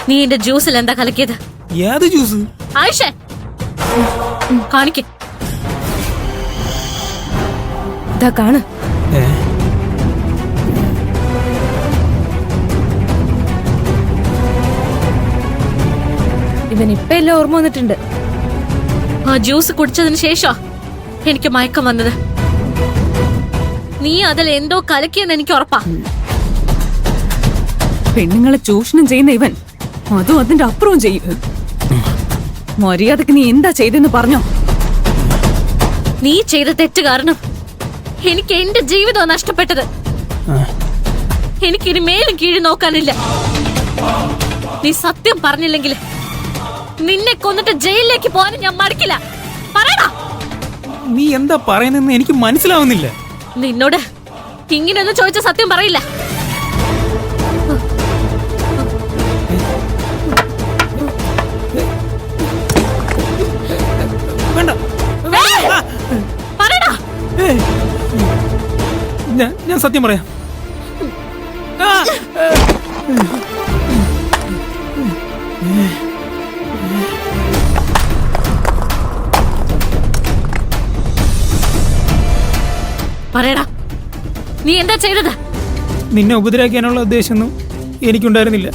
നീ എന്റെ ജ്യൂസിൽ എന്താ കലക്കിയത്? ഏത് ജ്യൂസ്? ആയിഷ കാണിക്ക്. ഇതാ കാണ്. ഇവൻ ഇപ്പ എല്ലാം ഓർമ്മ വന്നിട്ടുണ്ട്. ആ ജ്യൂസ് കുടിച്ചതിന് ശേഷം എനിക്ക് മയക്കം വന്നത്. നീ അതിൽ എന്തോ കലക്കിയെന്ന് എനിക്ക് ഉറപ്പാ. പെണ്ണുങ്ങളെ ചൂഷണം ചെയ്യുന്ന ഇവൻ അതും അതിന്റെ അപ്പുറവും ചെയ്യും. മര്യാദക്ക് നീ എന്താ ചെയ്തെന്ന് പറഞ്ഞോ? നീ ചെയ്ത തെറ്റ് കാരണം എനിക്ക് എന്റെ ജീവിതം നഷ്ടപ്പെട്ടത്. എനിക്കിനി മേലും കീഴും നോക്കാനില്ല. നീ സത്യം പറഞ്ഞില്ലെങ്കിൽ നിന്നെ കൊന്നിട്ട് ജയിലിലേക്ക് പോകാനും ഞാൻ മടിക്കില്ല. പറയടാ. നീ എന്താ പറയുന്നെന്ന് എനിക്ക് മനസ്സിലാവുന്നില്ല. നിന്നോട് ഇങ്ങനെയൊന്നും ചോദിച്ച സത്യം പറയില്ല. പറയടാ. ഞാൻ സത്യം പറയാം. പറയടാ, നീ എന്താ ചെയ്തത്? നിന്നെ ഉപദ്രവിക്കാനുള്ള ഉദ്ദേശമൊന്നും എനിക്കുണ്ടായിരുന്നില്ല.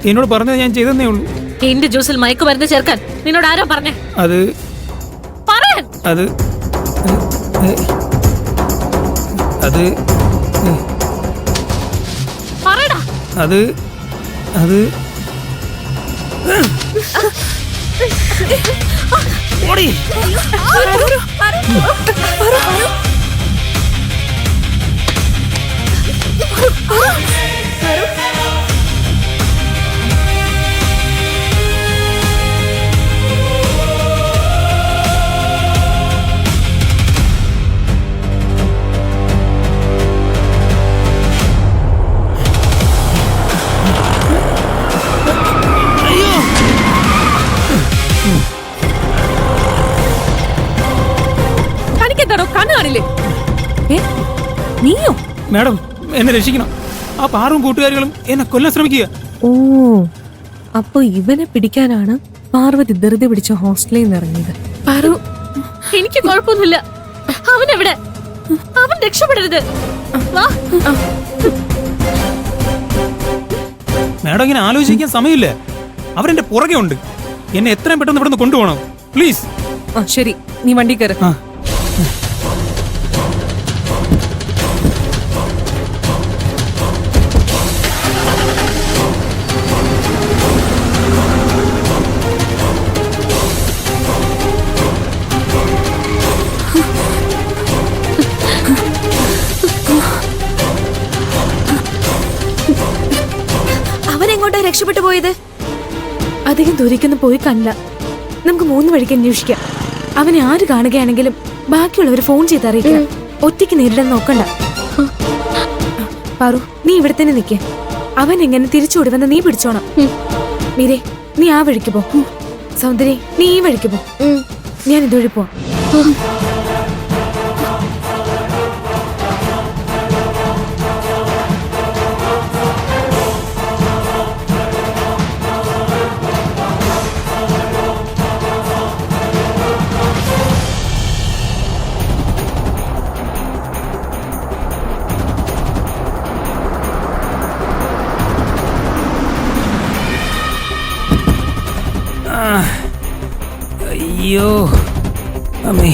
എന്നോട് പറഞ്ഞത് ഞാൻ ചെയ്തേ ഉള്ളൂ. എന്റെ ജ്യൂസിൽ മയക്കുമരുന്ന് ചേർക്കാൻ നിന്നോട് ആരോ പറഞ്ഞേ? അത് പറയാൻ അത് അത് പറയടാ. അത് അത് ഓടി. നീയോ? മാഡം, എന്നെ രക്ഷിക്കണം. ആ പാറും കൂട്ടുകാരികളും എന്നെ കൊല്ലാൻ ശ്രമിക്കുക. ഓ, അപ്പൊ ഇവനെ പിടിക്കാനാണ് പാർവതി ധൃതി പിടിച്ച ഹോസ്റ്റലിൽ നിന്ന് ഇറങ്ങിയത്. പാറു, എനിക്ക് കുഴപ്പമൊന്നുമില്ല. അവൻ എവിടെ? അവൻ രക്ഷപ്പെടരുത്. വാ. മാഡം, ഇങ്ങനെ ആലോചിക്കാൻ സമയമില്ല. അവരെന്റെ പുറകെ ഉണ്ട്. എന്നെ എത്രയും പെട്ടെന്ന് ഇവിടുന്ന് കൊണ്ടുപോകണം, പ്ലീസ്. ശരി, നീ വണ്ടി കയറി. രക്ഷപ്പെട്ടു പോയത് അധികം ദൂരേക്കൊന്നും പോയി കണ്ടില്ല. നമുക്ക് 3 വഴിക്ക് അന്വേഷിക്കാം. അവനെ ആര് കാണുകയാണെങ്കിലും ബാക്കിയുള്ളവർ ഫോൺ ചെയ്ത് അറിയിക്കണം. ഒറ്റയ്ക്ക് നേരിടാൻ നോക്കണ്ട. പാറു, നീ ഇവിടെ തന്നെ നിൽക്കേ. അവൻ എങ്ങനെ തിരിച്ചോടുവെന്ന് നീ പിടിച്ചോണം. മീരേ, നീ ആ വഴിക്ക് പോ. സൗന്ദര്യ, നീ ഈ വഴിക്ക് പോ. ഞാൻ ഇതുവഴി പോവാം. അയ്യോ അമ്മേ.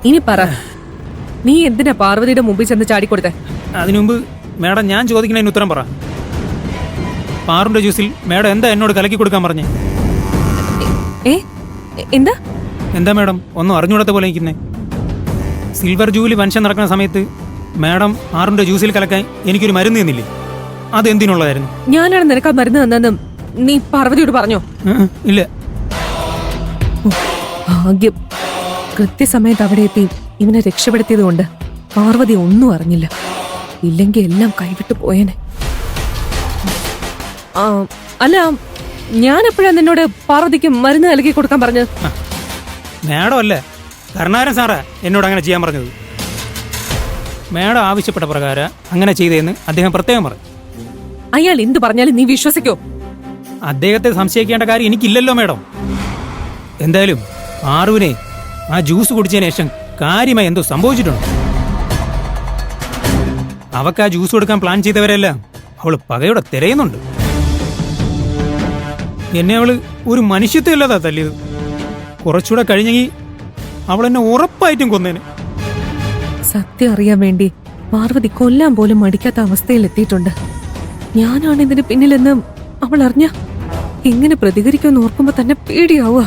ഇനി പറ, നീ എന്തിനാ പാർവതിയുടെ മുമ്പിൽ ചെന്ന് ചാടിക്കൊടുത്തേ? അതിനുമുമ്പ് മാഡം, ഞാൻ ചോദിക്കുന്നതിന് ഉത്തരം പറ. പാറുന്റെ ജ്യൂസിൽ മാഡം എന്താ എന്നോട് കലക്കി കൊടുക്കാൻ പറഞ്ഞേ? എന്താ എന്താ മാഡം ഒന്നും അറിഞ്ഞുകൂടാത്ത പോലെ ഇരിക്കുന്നേ? സിൽവർ ജൂബിലി ഫംഗ്ഷൻ നടക്കുന്ന സമയത്ത് മാഡം പാറുന്റെ ജ്യൂസിൽ കലക്കാൻ എനിക്കൊരു മരുന്ന് തന്നില്ലേ? അതെന്തിനുള്ളതായിരുന്നു? ഞാനാണ് നിനക്ക് ആ മരുന്ന് തന്നെന്നും നീ പാർവതിയോട് പറഞ്ഞോ? ഇല്ല. ഭാഗ്യം, കൃത്യസമയത്ത് അവിടെ എത്തി ഇവനെ രക്ഷപ്പെടുത്തിയത് കൊണ്ട് പാർവതി ഒന്നും അറിഞ്ഞില്ല. ഇല്ലെങ്കിൽ എല്ലാം കൈവിട്ടു പോയേനെ. അല്ല, ഞാൻ എപ്പോഴാ നിന്നോട് പാർവതിക്ക് മരുന്ന് നൽകി കൊടുക്കാൻ പറഞ്ഞത്? മാഡം അല്ല, കരുണാകരൻ സാറാ എന്നോട് അങ്ങനെ ചെയ്യാൻ പറഞ്ഞത്. മേഡം ആവശ്യപ്പെട്ട പ്രകാരം അങ്ങനെ ചെയ്തതെന്ന് അദ്ദേഹം പ്രത്യേകം പറഞ്ഞു. അയാൾ എന്ത് പറഞ്ഞാലും നീ വിശ്വസിക്കോ? അദ്ദേഹത്തെ സംശയിക്കേണ്ട കാര്യം എനിക്കില്ലല്ലോ മേഡം. എന്തായാലും ആറുവിനെ ആ ജ്യൂസ് കുടിച്ചതിന് ശേഷം കാര്യമായി എന്തോ സംഭവിച്ചിട്ടുണ്ട്. അവക്ക് ആ ജ്യൂസ് കൊടുക്കാൻ പ്ലാൻ ചെയ്തവരെല്ലാം അവള് പകയോടെ തിരയുന്നുണ്ട്. എന്നെ അവള് ഒരു മനുഷ്യത്വമില്ലാതാ തല്ലിയത്. കുറച്ചുകൂടെ കഴിഞ്ഞെങ്കിൽ അവൾ എന്നെ ഉറപ്പായിട്ടും കൊന്നേനെ. സത്യം അറിയാൻ വേണ്ടി പാർവതി കൊല്ലാൻ പോലും മടിക്കാത്ത അവസ്ഥയിൽ എത്തിയിട്ടുണ്ട്. ഞാനാണ് ഇതിന് പിന്നിലെന്ന് അവൾ അറിഞ്ഞ എങ്ങനെ പ്രതികരിക്കുമെന്ന് ഓർക്കുമ്പോ തന്നെ പേടിയാവുക.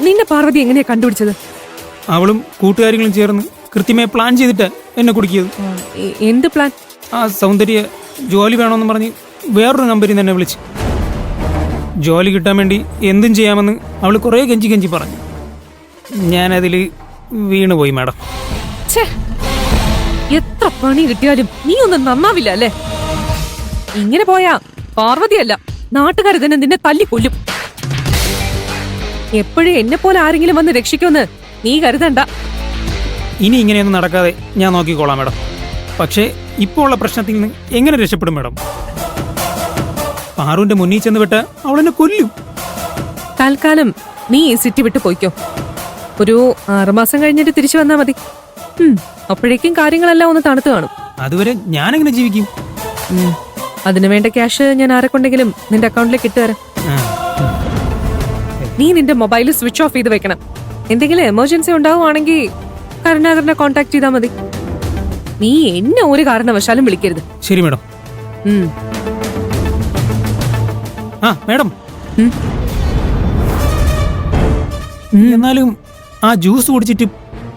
നിന്നെ പാർവതി എങ്ങനെയാ കണ്ടുപിടിച്ചത്? അവളും കൂട്ടുകാരികളും ചേർന്ന് കൃത്യമായി പ്ലാൻ ചെയ്തിട്ടാ എന്നെ കുടിക്കിയത്. എന്ത് പ്ലാൻ? ആ സൗന്ദര്യ ജോലി വേണമെന്ന് പറഞ്ഞ് വേറൊരു നമ്പറിൽ നിന്ന് എന്നെ വിളിച്ച് ജോലി കിട്ടാൻ വേണ്ടി എന്തും ചെയ്യാമെന്ന് അവൾ കുറേ കെഞ്ചി പറഞ്ഞു. ഞാനതിൽ വീണുപോയി മാഡം. ഛേ, എത്ര പണി കിട്ടിയാലും നീ ഒന്നും നന്നാവില്ല അല്ലേ? ഇങ്ങനെ പോയാ പാർവതിയല്ല നാട്ടുകാർ തന്നെ നിന്നെ തല്ലിക്കൊല്ലും. എപ്പോഴും എന്നെ പോലെ ആരെങ്കിലും വന്ന് രക്ഷിക്കുമെന്ന് നീ കരുതണ്ട. ഇനി ഇങ്ങനെയൊന്നും നടക്കാതെ ഞാൻ നോക്കിക്കോളാം മാഡം. പക്ഷേ ഇപ്പോൾ ഉള്ള പ്രശ്നത്തിൽ നിന്ന് എങ്ങനെ രക്ഷപ്പെടും മാഡം? പാറുവിന്റെ മുന്നിൽ ചെന്ന് വിട്ട അവളെന്നെ കൊല്ലും. തൽക്കാലം നീ ഈ സിറ്റി വിട്ട് പോയിക്കോ. ഒരു 6 മാസം കഴിഞ്ഞിട്ട് തിരിച്ചു വന്നാ മതി. അപ്പോഴേക്കും കാര്യങ്ങളെല്ലാം ഒന്ന് തണുത്ത് കാണും. അതുവരെ ഞാനെങ്ങനെ ജീവിക്കും? അതിനു വേണ്ട ക്യാഷ് ഞാൻ ആരെക്കൊണ്ടെങ്കിലും നിന്റെ അക്കൗണ്ടിലേക്ക് ഇട്ടുതരാം. ആ, നീ നിന്റെ മൊബൈൽ സ്വിച്ച് ഓഫ് ചെയ്ത് വെക്കണം. എന്തെങ്കിലും എമർജൻസി ഉണ്ടാവുകയാണെങ്കിൽ കരുണാകരനെ കോൺടാക്ട് ചെയ്താൽ മതി. നീ എന്നെ ഒരു കാരണവശാലും വിളിക്കരുത്. ശരി മാഡം. ഉം. ആ മാഡം, ഉം. എന്നാലും ആ ജ്യൂസ് കുടിച്ചിട്ട്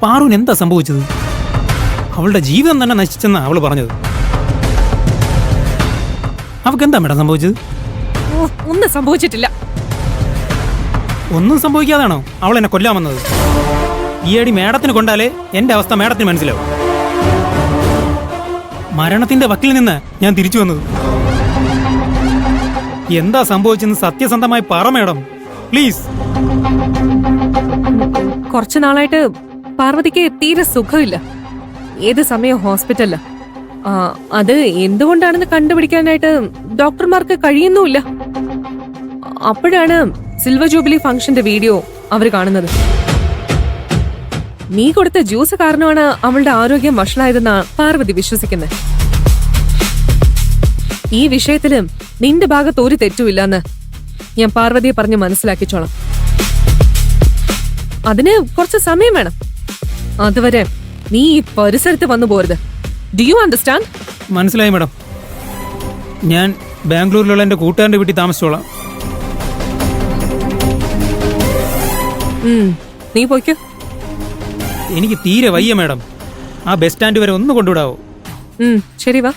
പാറുവിന് എന്താ സംഭവിച്ചത്? അവളുടെ ജീവിതം തന്നെ നശിച്ചെന്നാ അവള് പറഞ്ഞത്. അവൾക്ക് എന്താ മാഡം സംഭവിച്ചത്? ഓ, ഒന്നും സംഭവിച്ചിട്ടില്ല. ഒന്നും സംഭവിക്കാതാണോ അവൾ എന്നെ കൊല്ലാൻ വന്നത്? ഈയടി മേഡത്തിന് കൊണ്ടാലേ എന്റെ അവസ്ഥ മേഡത്തിന് മനസ്സിലാവും. മരണത്തിന്റെ വക്കിൽ നിന്ന് ഞാൻ തിരിച്ചു വന്നത്. എന്താ സംഭവിച്ചെന്ന് സത്യസന്ധമായി പറ മേഡം, പ്ലീസ്. കുറച്ചു നാളായിട്ട് പാർവതിക്ക് തീരെ സുഖമില്ല. ഏത് സമയം ഹോസ്പിറ്റലില്ല. അത് എന്തുകൊണ്ടാണെന്ന് കണ്ടുപിടിക്കാനായിട്ട് ഡോക്ടർമാർക്ക് കഴിയുന്നുമില്ല. അപ്പോഴാണ് സിൽവർ ജൂബിലി ഫംഗ്ഷന്റെ വീഡിയോ അവർ കാണുന്നത്. നീ കൊടുത്ത ജ്യൂസ് കാരണമാണ് അവളുടെ ആരോഗ്യം വഷളായതെന്നാ പാർവതി വിശ്വസിക്കുന്നത്. ഈ വിഷയത്തിലും നിന്റെ ഭാഗത്ത് ഒരു തെറ്റുമില്ലെന്ന് ഞാൻ പാർവതിയെ പറഞ്ഞ് മനസ്സിലാക്കിച്ചോളാം. അതിന് കുറച്ച് സമയം വേണം. അതുവരെ നീ ഈ പരിസരത്ത് വന്നു പോരുത്. Do you understand? മനസ്സിലായി മാഡം. ഞാൻ ബാംഗ്ലൂരിലുള്ള എന്റെ കൂട്ടുകാരന്റെ വീട്ടിൽ താമസിച്ചോളാം. നീ പോയിക്കോ. എനിക്ക് തീരെ വയ്യ മാഡം. ആ ബസ് സ്റ്റാൻഡ് വരെ ഒന്ന് കൊണ്ടുവിടാവോ? ശരി, വാ.